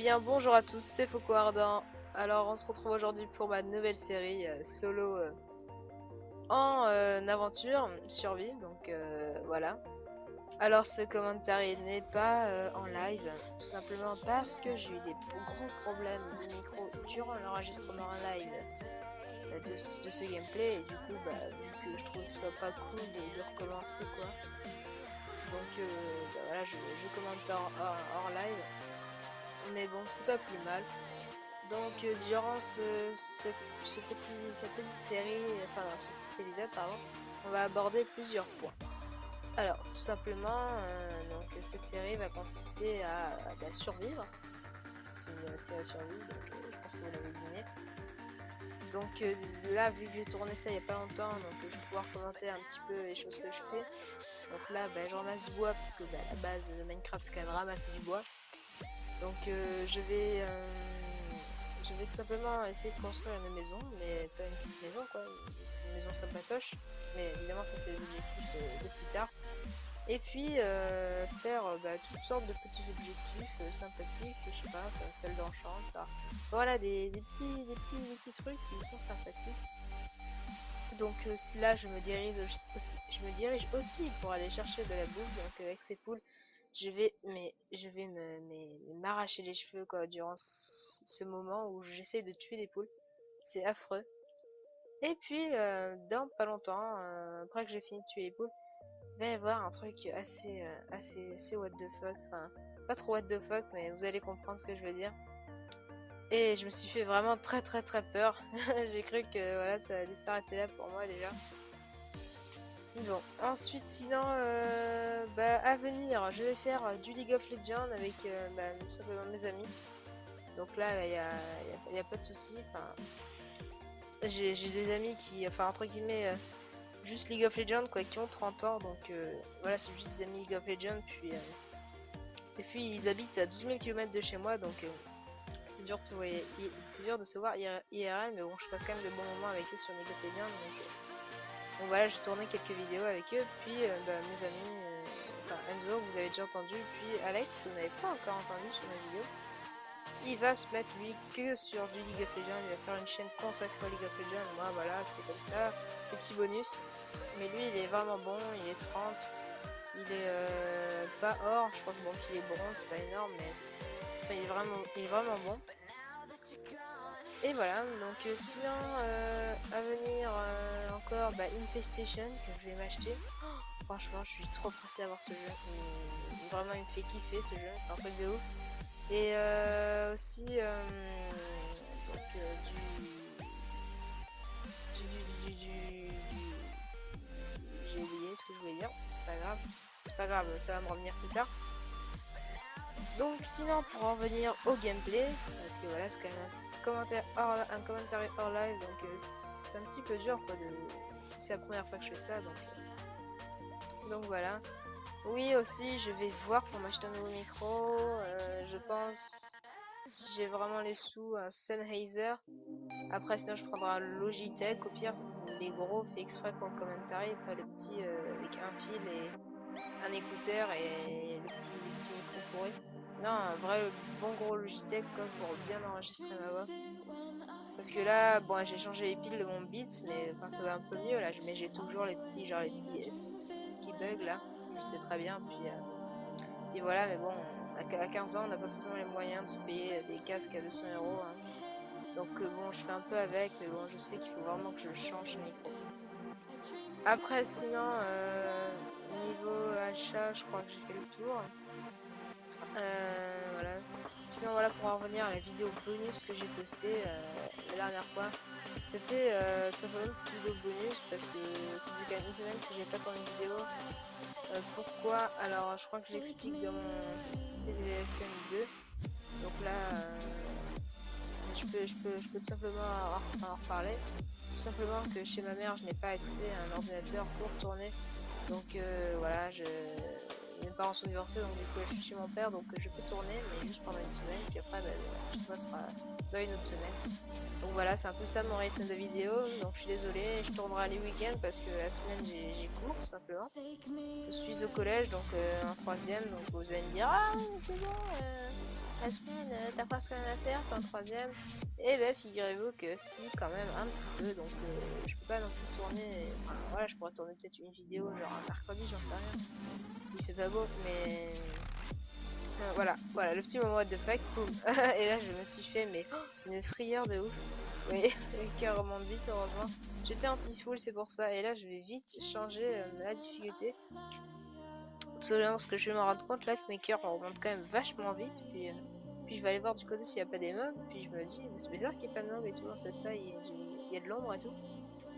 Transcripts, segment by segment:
bien bonjour à tous, c'est Fauco Ardent. Alors on se retrouve aujourd'hui pour ma nouvelle série solo en aventure, survie, donc voilà. Alors ce commentaire n'est pas en live, tout simplement parce que j'ai eu des gros problèmes de micro durant l'enregistrement en live de ce gameplay, et du coup vu que je trouve ça pas cool de recommencer quoi. Donc voilà, je commente hors live, mais bon c'est pas plus mal. Donc durant cette petite série, enfin dans ce petit épisode pardon, on va aborder plusieurs points. Alors tout simplement, donc cette série va consister à survivre. C'est une série survie, donc je pense que vous l'avez deviné. Donc là, vu que j'ai tourné ça il y a pas longtemps, donc je vais pouvoir commenter un petit peu les choses que je fais. Donc là, je ramasse du bois parce que à la base de Minecraft c'est quand même ramasser du bois. Donc je vais tout simplement essayer de construire une maison, mais pas une petite maison quoi, une maison sympatoche, mais évidemment ça c'est les objectifs de plus tard. Et puis faire toutes sortes de petits objectifs sympathiques, je sais pas, comme celle d'enchant, voilà des petits trucs qui sont sympathiques. Donc là je me dirige aussi pour aller chercher de la bouffe, donc avec ces poules je vais m'arracher les cheveux quoi durant ce moment où j'essaie de tuer des poules. C'est affreux. Et puis dans pas longtemps, après que j'ai fini de tuer les poules, il va y avoir un truc assez what the fuck, enfin pas trop what the fuck, mais vous allez comprendre ce que je veux dire. Et je me suis fait vraiment très peur. J'ai cru que voilà ça allait s'arrêter là pour moi déjà. Bon, ensuite sinon à venir je vais faire du League of Legends avec tout simplement mes amis. Donc là y a pas de souci. Enfin, j'ai des amis qui, enfin entre guillemets juste League of Legends quoi, qui ont 30 ans, donc voilà, c'est juste des amis League of Legends. Puis et puis ils habitent à 12 000 km de chez moi, donc c'est dur de se voir IRL, mais bon je passe quand même de bons moments avec eux sur League of Legends, donc voilà, j'ai tourné quelques vidéos avec eux. Puis mes amis, Enzo que vous avez déjà entendu, puis Alex que vous n'avez pas encore entendu sur ma vidéo, il va se mettre lui que sur du League of Legends, il va faire une chaîne consacrée au League of Legends. Moi voilà, c'est comme ça, des petits bonus. Mais lui il est vraiment bon, il est 30, il est pas or, je crois que bon qu'il est bronze, c'est pas énorme, mais enfin, il est vraiment bon. Et voilà, donc sinon à venir encore Infestation que je vais m'acheter. Oh, franchement je suis trop pressé d'avoir ce jeu, vraiment il me fait kiffer ce jeu, c'est un truc de ouf. Et aussi donc j'ai oublié ce que je voulais dire, c'est pas grave, ça va me revenir plus tard. Donc sinon pour en revenir au gameplay, parce que voilà c'est quand même un commentaire hors live, donc c'est un petit peu dur quoi, c'est la première fois que je fais ça, donc voilà. Oui aussi je vais voir pour m'acheter un nouveau micro, je pense si j'ai vraiment les sous un Sennheiser. Après sinon je prendrai un Logitech, au pire les gros fait exprès pour le commentary, pas le petit avec un fil et un écouteur et le petit micro pourri. Non, un vrai bon gros Logitech quoi, pour bien enregistrer ma voix. Parce que là, bon, j'ai changé les piles de mon Beats, mais enfin ça va un peu mieux là. Mais j'ai toujours les petits S qui bug là. Je sais très bien. Puis et voilà, mais bon, à 15 ans, on n'a pas forcément les moyens de se payer des casques à 200 euros. Hein. Donc bon, je fais un peu avec, mais bon, je sais qu'il faut vraiment que je change le micro. Après, sinon, niveau achat, je crois que j'ai fait le tour. Voilà. Sinon voilà, pour en revenir à la vidéo bonus que j'ai postée la dernière fois, c'était tout simplement une petite vidéo bonus parce que ça faisait quand même une semaine que j'ai pas tourné de vidéo. Pourquoi? Alors je crois que j'explique dans mon CVSN 2. Donc là je peux tout simplement en reparler. Tout simplement que chez ma mère je n'ai pas accès à un ordinateur pour tourner. Donc voilà, mes parents sont divorcés, donc du coup je suis chez mon père, donc je peux tourner, mais juste pendant une semaine, puis après chaque fois sera dans une autre semaine. Donc voilà, c'est un peu ça mon rythme de vidéo, donc je suis désolée, je tournerai les week-ends parce que la semaine j'ai cours tout simplement. Je suis au collège, donc en troisième, donc vous allez me dire ah mais c'est bon, la semaine, t'as pas ce qu'on a à faire, t'es en troisième. Et ben figurez-vous que si, quand même un petit peu, donc je peux pas non plus tourner, enfin voilà, je pourrais tourner peut-être une vidéo genre un mercredi, j'en sais rien, s'il fait pas beau, mais voilà, le petit moment what the fuck, boum. Et là je me suis fait mais une frayeur de ouf. Oui, le cœur remonte vite heureusement. J'étais en peaceful, c'est pour ça, et là je vais vite changer la difficulté. Absolument, parce que je vais me rendre compte là que mes cœurs remontent quand même vachement vite, puis je vais aller voir du côté s'il n'y a pas des mobs, puis je me dis c'est bizarre qu'il n'y ait pas de mobs et tout dans cette faille, il y a de l'ombre et tout.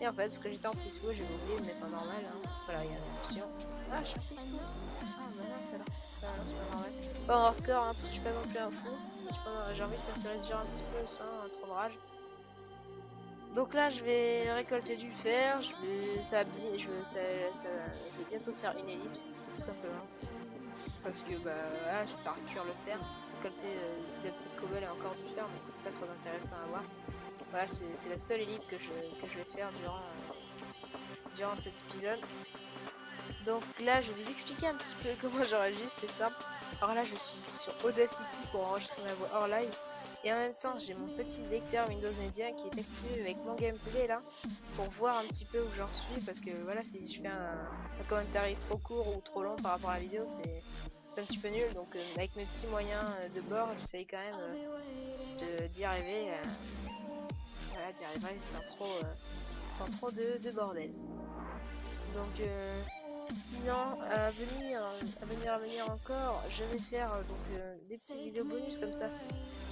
Et en fait, ce que j'étais en peaceful, j'avais oublié de mettre en normal, hein. Voilà, il y a une option. Ah, je suis en peaceful. Ah, bah non, c'est là. Ah, non, c'est pas normal. Pas en hardcore, hein, parce que je suis pas non plus un fou. J'ai envie de passer la dur un petit peu sans trop de rage. Donc là, je vais récolter du fer. Je vais bientôt faire une ellipse, tout simplement. Parce que bah là, je vais faire cuire le fer. Récolter des peu de cobble et encore du fer, donc c'est pas très intéressant à voir. Voilà, c'est la seule ellipse que je vais faire durant cet épisode. Donc là, je vais vous expliquer un petit peu comment j'enregistre, c'est simple. Alors là, je suis sur Audacity pour enregistrer ma voix hors live. Et en même temps, j'ai mon petit lecteur Windows Media qui est activé avec mon gameplay là, pour voir un petit peu où j'en suis. Parce que voilà, si je fais un commentaire trop court ou trop long par rapport à la vidéo, c'est un petit peu nul. Donc avec mes petits moyens de bord, j'essaye quand même d'y arriver. Voilà, d'y arriver sans trop de bordel. Donc sinon, à venir encore, je vais faire des petites vidéos bonus comme ça.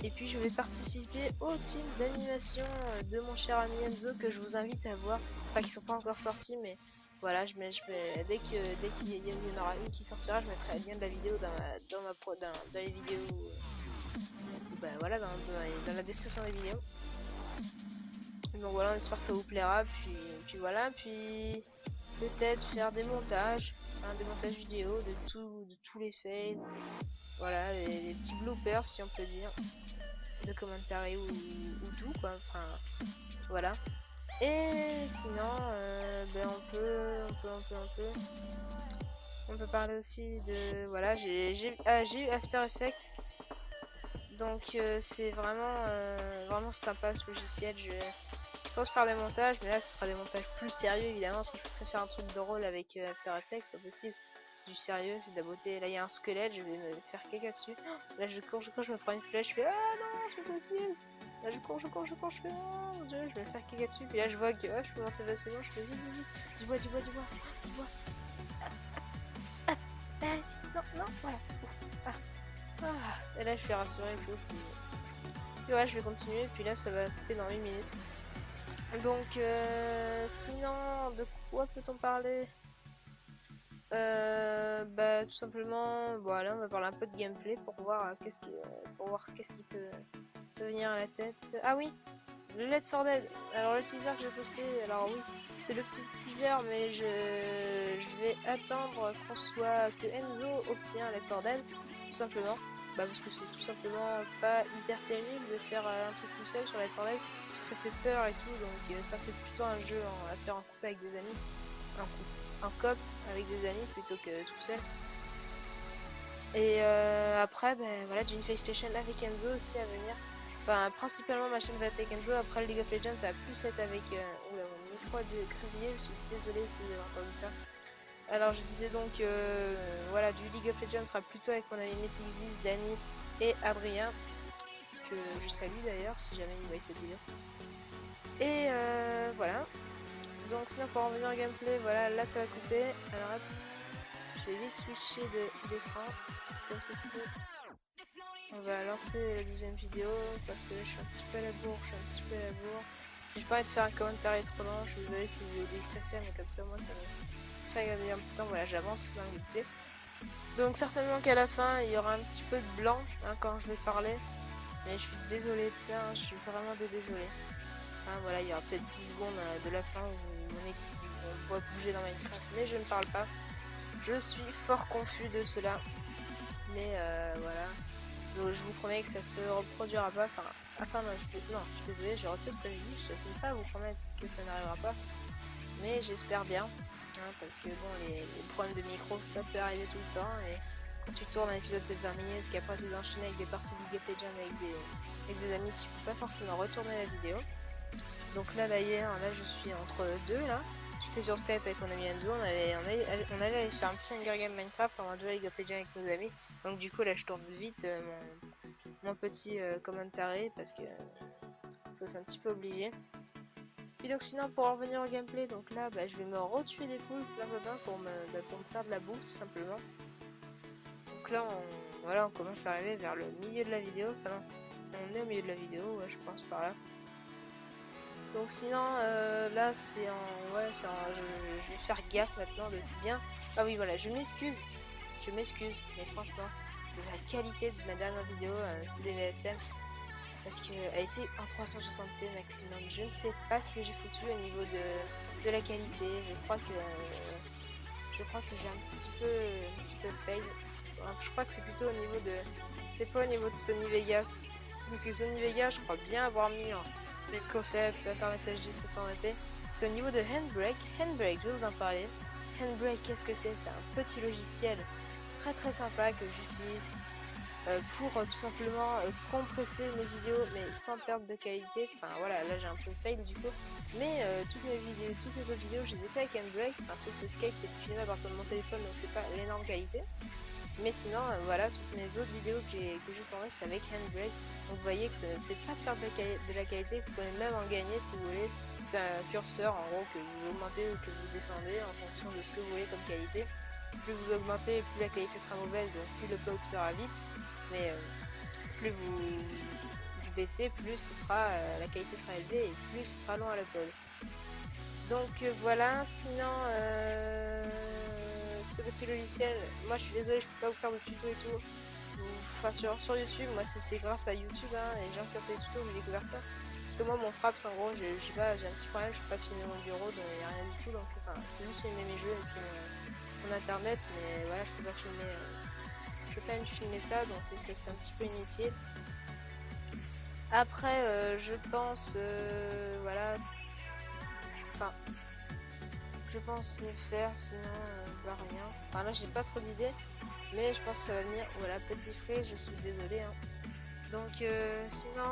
Et puis je vais participer au film d'animation de mon cher ami Enzo que je vous invite à voir. Enfin, qui sont pas encore sortis, mais voilà, dès qu'il y en aura une qui sortira, je mettrai le lien de la vidéo dans les vidéos, bah voilà, dans la description des vidéos. Donc voilà, on espère que ça vous plaira. Puis voilà, puis peut-être faire des montages, hein, des montages vidéo de tous les fails, voilà, des petits bloopers si on peut dire, de commentaires ou tout quoi, enfin voilà. Et sinon, ben on peut parler aussi de, voilà, j'ai eu After Effects, donc c'est vraiment sympa ce logiciel. Je pense faire des montages, mais là ce sera des montages plus sérieux évidemment, parce que je préfère un truc drôle avec After Effects, c'est pas possible. C'est du sérieux, c'est de la beauté. Là il y a un squelette, je vais me faire caca dessus. Là je cours, je me prends une flèche, je fais ah non, c'est pas possible. Là je cours, je fais oh mon dieu, je vais me faire caca dessus. Puis là je vois que je peux monter facilement, je fais vite, du bois, vite, non, voilà. Ah. Ah. Et là je suis rassurée et tout. Puis ouais, je vais continuer, puis là ça va couper dans 8 minutes. Donc sinon, de quoi peut-on parler? Bah tout simplement, voilà, on va parler un peu de gameplay pour voir qu'est-ce qui peut venir à la tête. Ah oui, le Left 4 Dead. Alors le teaser que j'ai posté, alors oui, c'est le petit teaser, mais je vais attendre que Enzo obtient Left 4 Dead, tout simplement. Bah parce que c'est tout simplement pas hyper terrible de faire un truc tout seul sur Left 4 Dead, parce que ça fait peur et tout, donc c'est plutôt un jeu à faire en couple avec des amis, en coop avec des amis plutôt que tout seul. Et après, ben voilà, j'ai une PlayStation avec Enzo aussi à venir. Enfin, principalement ma chaîne va être avec Enzo. Après le League of Legends, ça va plus être avec. Oula, mon micro a grésillé, je suis désolée si vous avez entendu ça. Alors, je disais donc, voilà, du League of Legends sera plutôt avec mon ami Metixis, Dani et Adrien, que je salue d'ailleurs si jamais il voit cette vidéo. Et voilà. Donc, sinon, pour en revenir au gameplay, voilà, là ça va couper. Alors, hop, je vais vite switcher d'écran, comme ceci. On va lancer la deuxième vidéo parce que là je suis un petit peu à la bourre, J'ai pas envie de faire un commentaire trop long, je suis désolée si vous voulez déstresser, mais comme ça moi ça me fait gagner un peu de temps. Voilà, j'avance dans le gameplay. Donc certainement qu'à la fin il y aura un petit peu de blanc hein, quand je vais parler, mais je suis désolée de ça, hein, je suis vraiment désolée. Hein, voilà, il y aura peut-être 10 secondes de la fin où on voit bouger dans Minecraft, mais je ne parle pas. Je suis fort confus de cela, mais voilà. Donc, je vous promets que ça se reproduira pas. Non, je suis désolée, je retire ce que j'ai dit. Je ne peux pas vous promettre que ça n'arrivera pas, mais j'espère bien, hein, parce que bon, les problèmes de micro, ça peut arriver tout le temps, et quand tu tournes un épisode de 20 minutes, qu'après tu dois enchaîner avec des parties de League of Legends avec des amis, tu peux pas forcément retourner la vidéo. Donc là d'ailleurs, là je suis entre deux là. J'étais sur Skype avec mon ami Enzo, on allait aller faire un petit Hunger Game Minecraft en mode jouer League of Legends avec nos amis. Donc du coup là je tourne vite mon petit commentary parce que ça c'est un petit peu obligé. Puis donc sinon pour en revenir au gameplay, donc là bah, je vais me retuer des poules plein pour me faire de la bouffe tout simplement. Donc là on commence à arriver vers le milieu de la vidéo, enfin non, on est au milieu de la vidéo, ouais, je pense par là. Donc sinon là c'est en je vais faire gaffe maintenant de bien. Ah oui voilà, je m'excuse, mais franchement de la qualité de ma dernière vidéo CDVSM parce qu'elle était en 360p maximum. Je ne sais pas ce que j'ai foutu au niveau de la qualité. Je crois que j'ai un petit peu fail. Je crois que c'est plutôt au niveau de, c'est pas au niveau de Sony Vegas, parce que Sony Vegas, je crois bien avoir mis le concept Internet HD 720p. C'est au niveau de Handbrake. Handbrake, je vais vous en parler. Handbrake, qu'est-ce que c'est? C'est un petit logiciel très sympa que j'utilise pour tout simplement compresser mes vidéos mais sans perdre de qualité. Enfin voilà, là j'ai un peu fail du coup, mais toutes mes autres vidéos je les ai fait avec Handbrake, sauf que Skype était filmé à partir de mon téléphone donc c'est pas l'énorme qualité. Mais sinon voilà, toutes mes autres vidéos que j'ai tournées c'est avec Handbrake. Donc vous voyez que ça ne fait pas perdre de la qualité, vous pouvez même en gagner si vous voulez. C'est un curseur en gros que vous augmentez ou que vous descendez en fonction de ce que vous voulez comme qualité. Plus vous augmentez, plus la qualité sera mauvaise, donc plus le upload sera vite. Mais plus vous baissez, plus ce sera la qualité sera élevée et plus ce sera long à l'upload. Donc voilà, sinon ce petit logiciel, moi je suis désolée, je peux pas vous faire de tuto et tout. Enfin sur YouTube, moi c'est grâce à YouTube, les gens qui ont fait des tutos, j'ai découvert ça. Parce que moi mon Fraps en gros, j'ai un petit problème, je peux pas filmer mon bureau, donc il n'y a rien du tout, donc enfin je peux juste filmer mes jeux et puis mon internet, mais voilà je peux pas filmer. Je peux quand même filmer ça, donc c'est un petit peu inutile. Après, je pense, voilà, enfin, je pense faire, sinon, bah rien. Enfin là, j'ai pas trop d'idées, mais je pense que ça va venir. Voilà, petit frais, je suis désolée. Donc, sinon,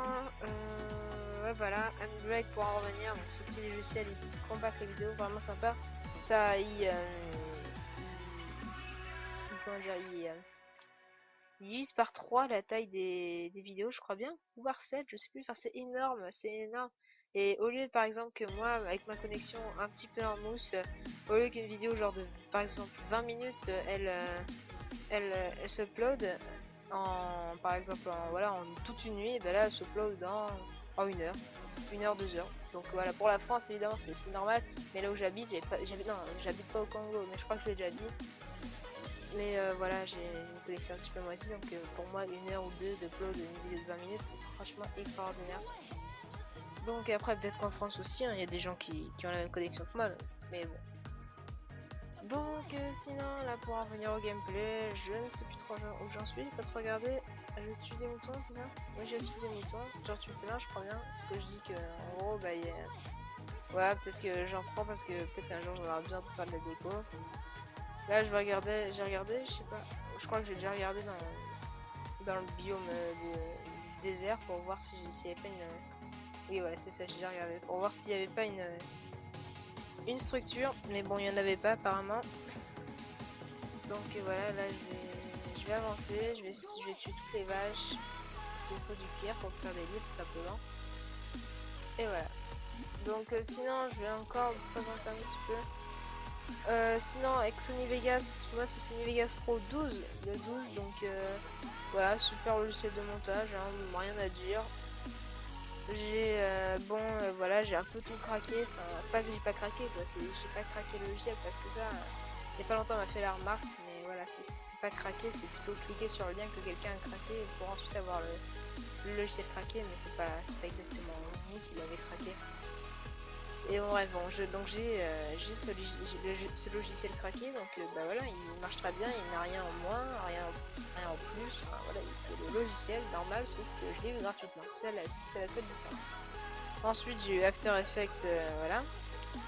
ouais, voilà, Handbrake pour en revenir. Donc, ce petit logiciel, il compacte les vidéos, vraiment sympa. Ça, comment dire, il divise par 3 la taille des vidéos, je crois bien, ou par 7, je sais plus, enfin c'est énorme, c'est énorme. Et au lieu par exemple que moi, avec ma connexion un petit peu en mousse, au lieu qu'une vidéo genre de par exemple 20 minutes, elle s'upload en par exemple en toute une nuit, et ben là elle s'upload en 1 heure, 2 heures. Donc voilà, pour la France évidemment c'est normal, mais là où j'habite, j'habite pas au Congo, mais je crois que je l'ai déjà dit. Mais voilà, j'ai une connexion un petit peu moisie, donc pour moi 1 heure ou 2 d'upload d'une vidéo de 20 minutes c'est franchement extraordinaire. Donc après peut-être qu'en France aussi, il y a des gens qui ont la même connexion que moi, mais bon. Donc sinon là pour en revenir au gameplay, je ne sais plus trop où j'en suis, j'ai pas trop regardé. Je tue des moutons, c'est ça? Oui, je tue des moutons, j'en tue plein je crois bien, parce que je dis que en gros bah y a... ouais, peut-être que j'en prends parce que peut-être qu'un jour j'en aurai besoin pour faire de la déco. Là, j'ai regardé, je sais pas, je crois que j'ai déjà regardé dans le biome du désert pour voir s'il n'y avait pas une... Oui, voilà, c'est ça, j'ai déjà regardé, pour voir s'il n'y avait pas une structure, mais bon, il n'y en avait pas apparemment. Donc voilà, là, je vais avancer, je vais tuer toutes les vaches, s'il faut du cuir pour faire des livres, tout simplement. Et voilà. Donc sinon, je vais encore vous présenter un petit peu. Sinon avec Sony Vegas, moi c'est Sony Vegas Pro 12, le 12, donc voilà, super logiciel de montage, rien à dire. J'ai voilà, j'ai un peu tout craqué, enfin pas que j'ai pas craqué quoi, j'ai pas craqué le logiciel parce que ça, il y a pas longtemps on m'a fait la remarque, mais voilà, c'est pas craqué, c'est plutôt cliquer sur le lien que quelqu'un a craqué pour ensuite avoir le logiciel craqué, mais c'est pas exactement vous qui l'avez craqué. Et bon, bref, bon, donc j'ai ce logiciel craqué, donc bah voilà, il marche très bien, il n'a rien en moins, rien en plus, enfin, voilà, c'est le logiciel normal, sauf que je l'ai eu gratuitement, c'est la seule différence. Ensuite j'ai eu After Effects, voilà,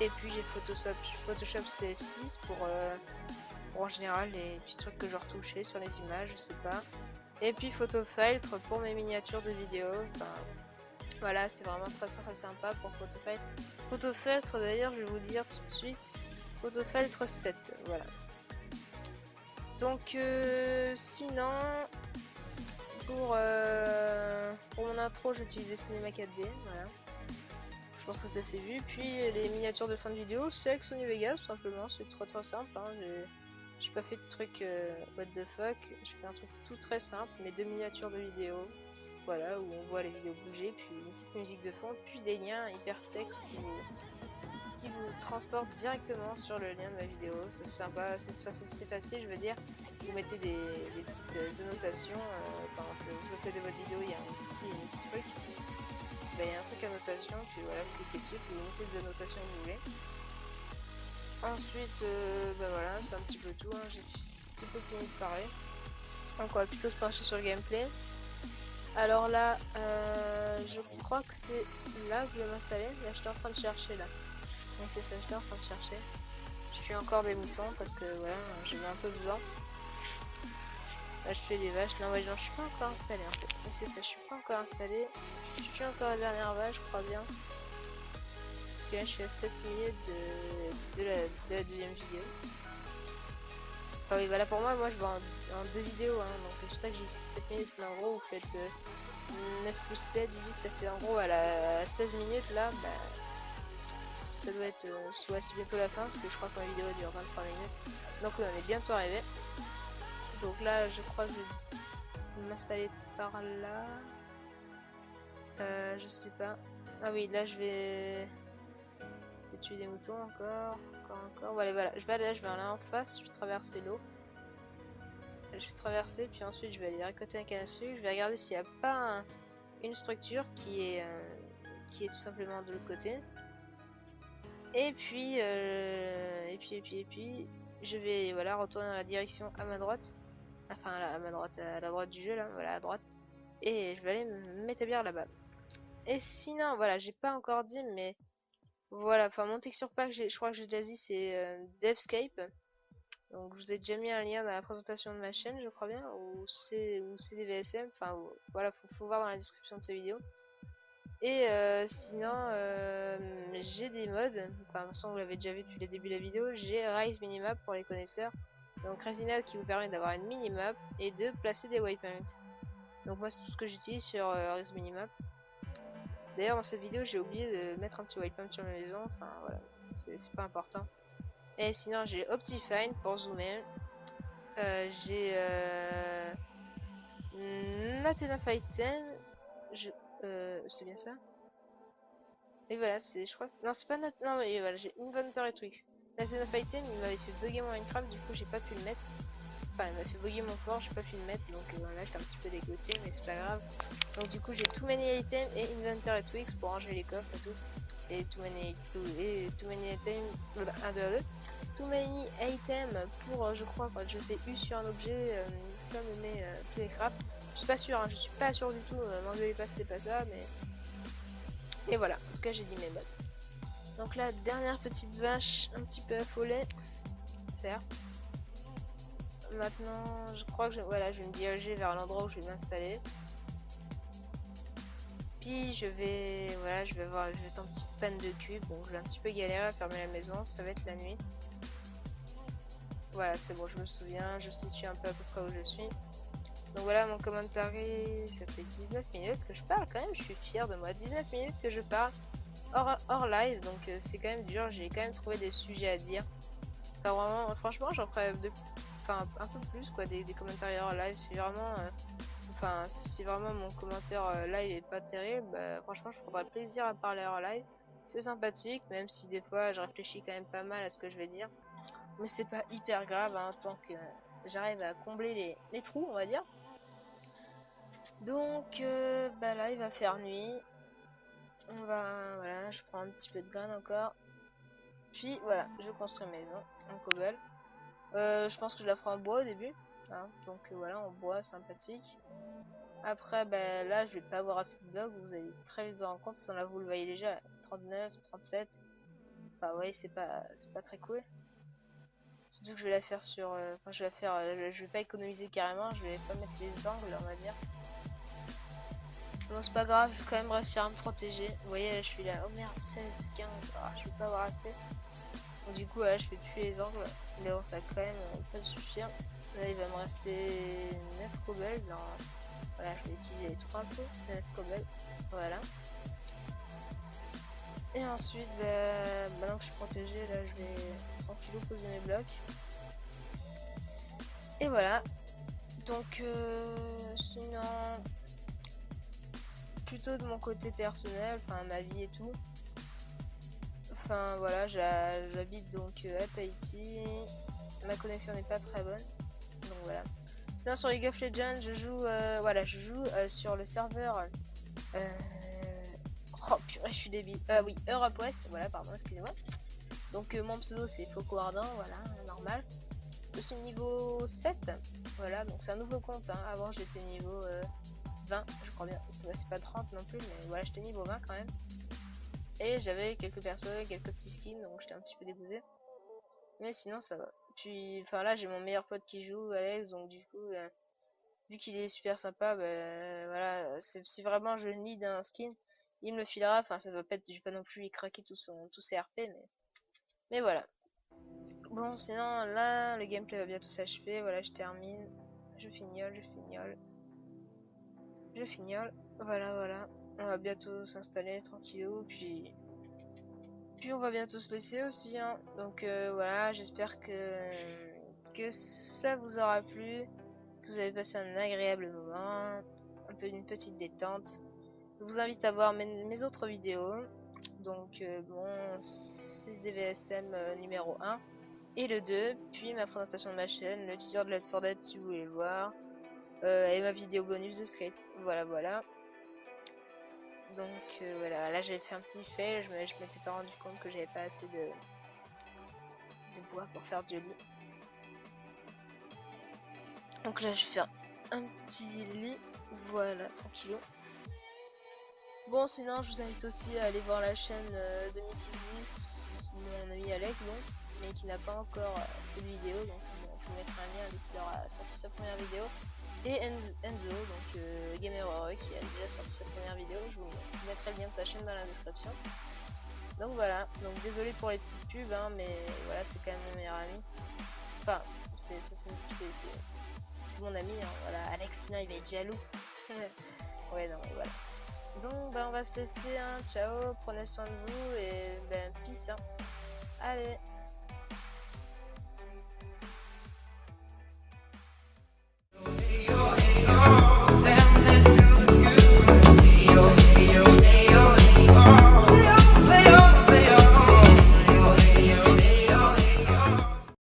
et puis j'ai Photoshop CS6 En général, les petits trucs que je retouchais sur les images, je sais pas. Et puis Photofiltre pour mes miniatures de vidéos. Enfin, voilà, c'est vraiment très sympa pour Photofiltre. Photofiltre d'ailleurs, je vais vous dire tout de suite, Photofiltre 7, voilà. Donc sinon, pour mon intro, j'utilisais Cinema 4D, voilà. Je pense que ça s'est vu. Puis les miniatures de fin de vidéo, c'est avec Sony Vegas, tout simplement, c'est très simple. Hein. J'ai pas fait de truc what the fuck, je fais un truc tout très simple, mais deux miniatures de vidéo, voilà, où on voit les vidéos bouger, puis une petite musique de fond, puis des liens hypertextes qui vous transportent directement sur le lien de ma vidéo. C'est sympa, c'est facile, je veux dire. Vous mettez des petites annotations quand vous uploadez votre vidéo, il y a un petit truc. Il y a un truc annotation, puis voilà, vous cliquez dessus, puis vous mettez des annotations que vous voulez. Ensuite, voilà, c'est un petit peu tout, hein. J'ai un petit peu fini de parler. Donc on va plutôt se pencher sur le gameplay. Alors là, je crois que c'est là que je vais m'installer. Là, j'étais en train de chercher là. Donc c'est ça, j'étais en train de chercher. Je suis encore des moutons parce que voilà, j'ai un peu besoin. Là, je fais des vaches. Non, je suis pas encore installé en fait. Mais c'est ça, je suis pas encore installé. Je suis encore la dernière vache, je crois bien. Parce que là, je suis à 7 minutes de la deuxième vidéo. Enfin oui, voilà, pour moi je vais en deux vidéos, hein, donc c'est pour ça que j'ai 7 minutes, mais en gros vous faites 9 plus 7, 8, ça fait en gros à la 16 minutes là, bah, ça doit être soit c'est bientôt la fin, parce que je crois que ma vidéo dure 23 minutes, donc oui, on est bientôt arrivé. Donc là je crois que je vais m'installer par là, je sais pas, ah oui là je vais tuer des moutons encore, voilà, je vais aller là en face, je vais traverser l'eau. Je vais traverser, puis ensuite je vais aller récolter un canne à sucre. Je vais regarder s'il n'y a pas une structure qui est tout simplement de l'autre côté. Et puis, je vais voilà retourner dans la direction à ma droite, enfin là, à ma droite, à la droite du jeu là, voilà à droite. Et je vais aller m'établir là-bas. Et sinon, voilà, j'ai pas encore dit, mais voilà, enfin mon texture pack, je crois que j'ai déjà dit, c'est Devscape. Donc je vous ai déjà mis un lien dans la présentation de ma chaîne, je crois bien, ou c'est des VSM, enfin voilà, faut voir dans la description de ces vidéos. Et sinon, j'ai des mods, enfin de toute façon vous l'avez déjà vu depuis le début de la vidéo, j'ai Rise Minimap pour les connaisseurs. Donc Rise Minimap qui vous permet d'avoir une minimap et de placer des waypoints. Donc moi c'est tout ce que j'utilise sur Rise Minimap. D'ailleurs dans cette vidéo j'ai oublié de mettre un petit waypoint sur ma maison, enfin voilà, c'est pas important. Et sinon j'ai Optifine pour zoomer. J'ai Not Enough Item. C'est bien ça. Et voilà, je crois. Non, c'est pas Not. Non, mais voilà, j'ai Inventory Tweaks. Not Enough Item, il m'avait fait bugger mon Minecraft, du coup j'ai pas pu le mettre. Enfin, il m'a fait bugger mon fort, j'ai pas pu le mettre, donc voilà, j'étais un petit peu dégoûté, mais c'est pas grave. Donc du coup j'ai Too Many Items et Inventory Tweaks pour ranger les coffres et tout. Et Too Many Items. 1, 2, 2. Too Many Items pour, je crois, quand je fais U sur un objet, ça me met tous les crafts. Je suis pas sûr, hein, je suis pas sûr du tout, m'engueulez pas, c'est pas ça, mais. Et voilà, en tout cas, j'ai dit mes mods. Donc, la dernière petite vache, un petit peu affolée, certes. Maintenant, je crois que voilà, je vais me diriger vers l'endroit où je vais m'installer. Puis voilà, je vais être en petite panne de cube, donc je vais un petit peu galérer à fermer la maison, ça va être la nuit. Voilà, c'est bon, je me souviens, je situe un peu à peu près où je suis. Donc voilà, mon commentaire, ça fait 19 minutes que je parle quand même, je suis fière de moi. 19 minutes que je parle hors live, donc c'est quand même dur, j'ai quand même trouvé des sujets à dire. Enfin vraiment, franchement, j'en ferai un peu plus quoi, des commentaires hors live, c'est vraiment... si vraiment mon commentaire live est pas terrible, bah, franchement je prendrai plaisir à parler hors live. C'est sympathique, même si des fois je réfléchis quand même pas mal à ce que je vais dire. Mais c'est pas hyper grave, hein, tant que j'arrive à combler les trous, on va dire. Donc là il va faire nuit. Voilà, je prends un petit peu de graines encore. Puis voilà, je construis ma maison en cobble. Je pense que je la ferai en bois au début. Hein, donc voilà, en bois sympathique. Après, là, je vais pas avoir assez de blocs. Vous allez très vite vous rendre compte. Là, vous le voyez déjà, 39, 37. Enfin, ouais, c'est pas très cool. Surtout que je vais la faire sur... Enfin, je vais la faire... je vais pas économiser carrément, je vais pas mettre les angles, on va dire. Bon, c'est pas grave, je vais quand même réussir à me protéger. Vous voyez, là, je suis là. Oh merde, 16, 15. Ah, je vais pas avoir assez. Donc, du coup, là, je fais plus les angles. Mais bon, ça va quand même pas suffire. Là, il va me rester 9 cobbles. Voilà, je vais utiliser les 3 peu. 9 cobbles. Voilà. Et ensuite, bah, maintenant que je suis protégée, là, je vais tranquillement poser mes blocs. Et voilà. Donc, sinon, plutôt de mon côté personnel, enfin, ma vie et tout. Enfin, voilà, j'habite donc à Tahiti. Ma connexion n'est pas très bonne. Donc, voilà. Sinon, sur League of Legends, je joue, voilà, je joue sur le serveur. Oh purée, je suis débile. Oui, Europe West, voilà, pardon, excusez-moi. Donc mon pseudo c'est Foco Ardent, voilà, normal. Je suis niveau 7, voilà, donc c'est un nouveau compte. Hein. Avant j'étais niveau 20, je crois bien. C'est pas 30 non plus, mais voilà, j'étais niveau 20 quand même. Et j'avais quelques persos, quelques petits skins, donc j'étais un petit peu dégoûté. Mais sinon ça va. Puis, enfin là, j'ai mon meilleur pote qui joue, Alex, donc du coup, vu qu'il est super sympa, bah, voilà, si vraiment je need un skin, il me le filera. Enfin, ça va pas être, je vais pas non plus lui craquer tous ses RP, mais voilà. Bon, sinon là, le gameplay va bientôt s'achever. Voilà, je termine, je fignole, je fignole. Voilà, voilà. On va bientôt s'installer tranquillou, puis on va bientôt se laisser aussi. Hein. Donc voilà, j'espère que ça vous aura plu, que vous avez passé un agréable moment, un peu une petite détente. Je vous invite à voir mes autres vidéos. Donc bon, c'est DVSM numéro 1 et le 2, puis ma présentation de ma chaîne, le teaser de Left 4 Dead si vous voulez le voir, et ma vidéo bonus de skate. Voilà, voilà. Donc voilà, là j'avais fait un petit fail, je m'étais pas rendu compte que j'avais pas assez de bois pour faire du lit. Donc là je vais faire un petit lit, voilà, tranquillou. Bon, sinon je vous invite aussi à aller voir la chaîne de Mythizis, mon ami Alec donc, mais qui n'a pas encore fait de vidéo, donc bon, je vous mettrai un lien dès qu'il aura sorti sa première vidéo. Et Enzo, donc Gamer Heureux, qui a déjà sorti sa première vidéo, je vous mettrai le lien de sa chaîne dans la description. Donc voilà, donc désolé pour les petites pubs, hein, mais voilà, c'est quand même mon meilleur ami. Enfin, c'est mon ami, hein, voilà, Alex, sinon il va être jaloux. Ouais, non, mais voilà. Donc bah on va se laisser, hein. Ciao, prenez soin de vous et ben peace, hein. Allez.